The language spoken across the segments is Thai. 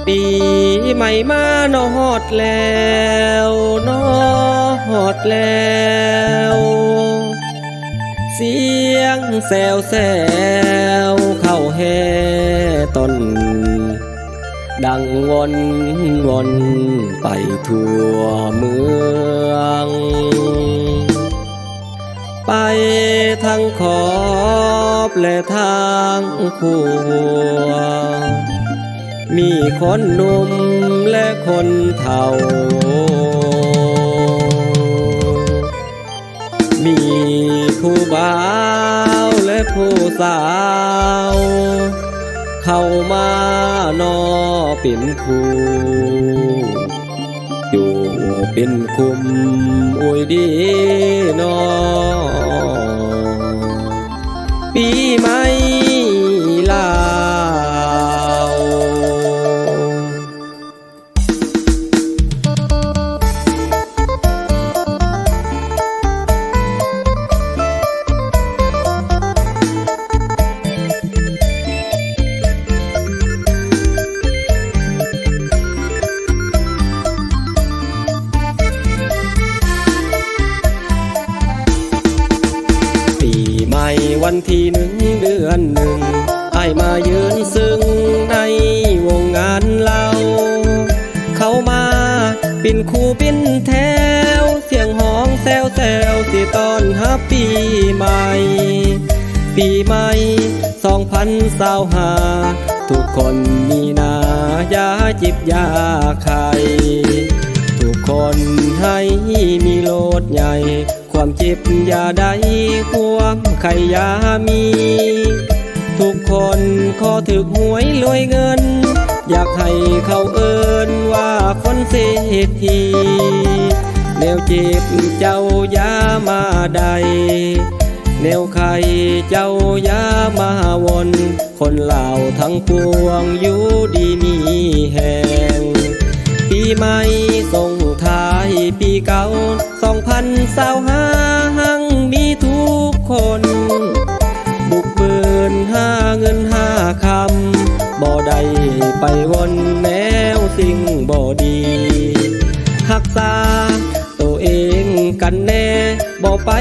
ปีใหม่มานอฮอดแล้วนอฮอดแล้วเสียงแซวแซวเข้าแห่ต้นดังวนไปทั่วเมืองไปทั้งขอบและทางคู่มีคนหนุ่มและคนเฒ่ามีผู้บ่าวและผู้สาวเข้ามานอเป็นคู่อยู่เป็นคุมอุยดีนอปีใหม่ลาววันที่1 เดือน1อ้ายมายืนซึ่งในวงงานเราเข้ามาเป็นคู่เป็นแถวเสียงห้องแซวสิต้อนรับปีใหม่ปีใหม่2025ทุกคนมีนาอย่าจิบยาไข่ทุกคนให้มีโลดใหญ่ความเจ็บอย่าได้ความไข่ยามีทุกคนขอถึกหวยรวยเงินอยากให้เขาเอิ้นว่าคนเศรษฐีแนวเจ็บเจ้าอย่ามาใดแนวไข่เจ้าอย่ามาวนคนเหล่าทั้งปวงอยู่ดีมีแห่งปีใหม่ส่งท้ายปีเก่า2025หังมีทุกคนบุกเบินหาเงินหาคำบ่ได้ไปวนแนวสิ่งบ่ดีรักษาตัวเองกันแน่บ่ไป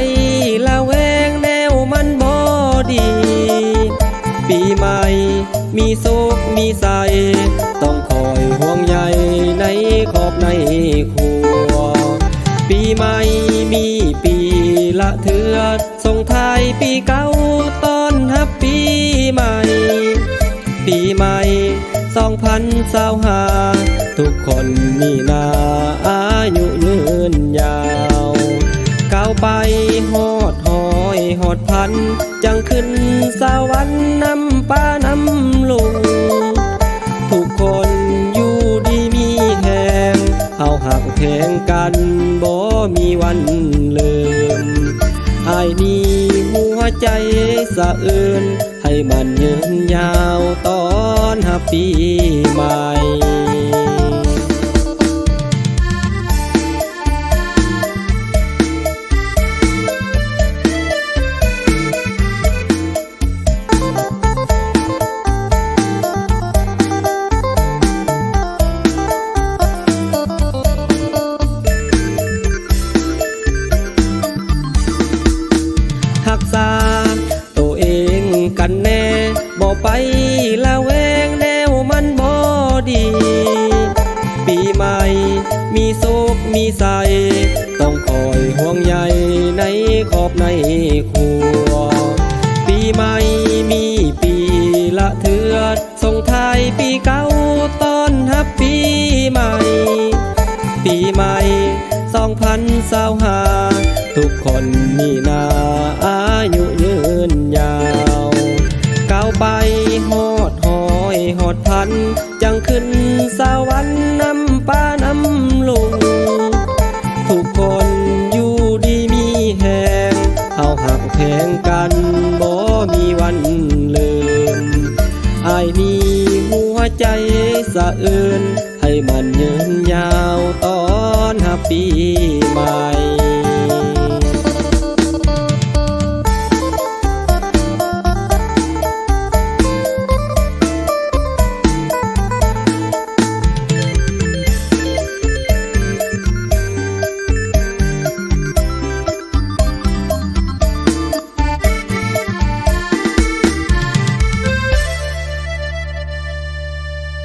ละแวงแนวมันบ่ดีปีใหม่มีโศกมีใสต้องคอยห่วงใยในขอบในครัวปีใหม่มีปีละเทือส่งท้ายปีเก่าต้อนรับปีใหม่ปีใหม่2025ทุกคนมีนาอายุยืนยาวก้าวไปฮอดหอยฮอดพันจังขึ้นสวรรค์นำป้านำลุงทุกคนอยู่ดีมีแหงเฮาหักแพงกันบ่มีวันลืมอ้ายมีหัวใจสะอื้นให้มันยืนยาวต้อนรับปีใหม่รักษาตัวเองกันแน่บ่ไปละแวงแนวมันบ่ดีปีใหม่มีโศกมีใสต้องคอยห่วงใยในขอบในครัวปีใหม่มีปีละเทือส่งท้ายปีเก่าต้อนรับปีใหม่ปีใหม่2025ทุกคนมีนาอายุยืนยาวก้าวไปฮอดหอยฮอดพันจังขึ้นสวรรค์นำป้านำลุงทุกคนอยู่ดีมีแหงเฮาหักแพงกันบ่มีวันลืมอ้ายมีหัวใจสะอื้นให้มันยืนยาวต้อนรับปีใหม่